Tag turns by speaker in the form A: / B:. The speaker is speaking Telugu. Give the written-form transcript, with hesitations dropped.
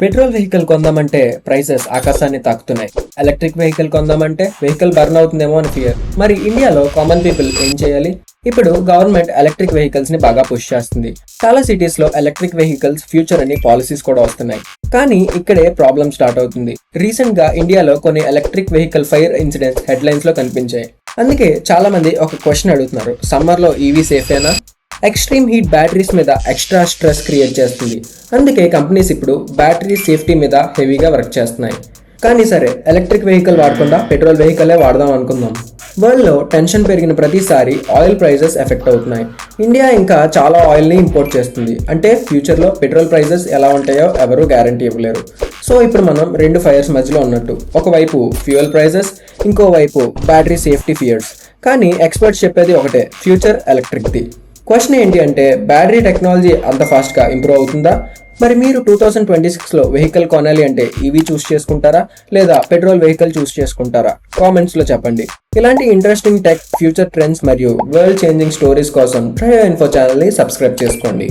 A: పెట్రోల్ వెహికల్ కొందామంటే ప్రైసెస్ ఆకాశాన్ని తాకుతున్నాయి. ఎలక్ట్రిక్ వెహికల్ కొందామంటే వెహికల్ బర్న్ అవుతుందేమో అని ఫియర్. మరి ఇండియాలో కామన్ పీపుల్ ఏం చేయాలి? ఇప్పుడు గవర్నమెంట్ ఎలక్ట్రిక్ వెహికల్స్ ని బాగా పుష్ చేస్తుంది. చాలా సిటీస్ లో ఎలక్ట్రిక్ వెహికల్స్ ఫ్యూచర్ అని పాలసీస్ కూడా వస్తున్నాయి. కానీ ఇక్కడే ప్రాబ్లమ్ స్టార్ట్ అవుతుంది. రీసెంట్ గా ఇండియాలో కొన్ని electric vehicle fire incidents headlines లో కనిపించాయి. అందుకే చాలా మంది ఒక క్వశ్చన్ అడుగుతున్నారు, సమ్మర్ లో ఈవీ సేఫేనా? ఎక్స్ట్రీమ్ హీట్ బ్యాటరీస్ మీద ఎక్స్ట్రా స్ట్రెస్ క్రియేట్ చేస్తుంది. అందుకే కంపెనీస్ ఇప్పుడు బ్యాటరీ సేఫ్టీ మీద హెవీగా వర్క్ చేస్తున్నాయి. కానీ సరే, ఎలక్ట్రిక్ వెహికల్ వాడకుండా పెట్రోల్ వెహికలే వాడదాం అనుకుందాం. వరల్డ్లో టెన్షన్ పెరిగిన ప్రతిసారి ఆయిల్ ప్రైజెస్ ఎఫెక్ట్ అవుతున్నాయి. ఇండియా ఇంకా చాలా ఆయిల్ని ఇంపోర్ట్ చేస్తుంది. అంటే ఫ్యూచర్లో పెట్రోల్ ప్రైజెస్ ఎలా ఉంటాయో ఎవరూ గ్యారంటీ ఇవ్వలేరు. సో ఇప్పుడు మనం రెండు ఫైర్స్ మధ్యలో ఉన్నట్టు. ఒకవైపు ఫ్యూయల్ ప్రైజెస్, ఇంకోవైపు బ్యాటరీ సేఫ్టీ ఫియర్స్. కానీ ఎక్స్పర్ట్స్ చెప్పేది ఒకటే, ఫ్యూచర్ ఎలక్ట్రిక్ది. క్వశ్చన్ ఏంటి అంటే, బ్యాటరీ టెక్నాలజీ అంత ఫాస్ట్గా ఇంప్రూవ్ అవుతుందా? మరి మీరు 2026లో వెహికల్ కొనాలి అంటే ఈవీ చూస్ చేసుకుంటారా, లేదా పెట్రోల్ వెహికల్ చూస్ చేసుకుంటారా? కామెంట్స్లో చెప్పండి. ఇలాంటి ఇంట్రెస్టింగ్ టెక్, ఫ్యూచర్ ట్రెండ్స్ మరియు వరల్డ్ చేంజింగ్ స్టోరీస్ కోసం ట్రయో ఇన్ఫో ఛానల్ని సబ్స్క్రైబ్ చేసుకోండి.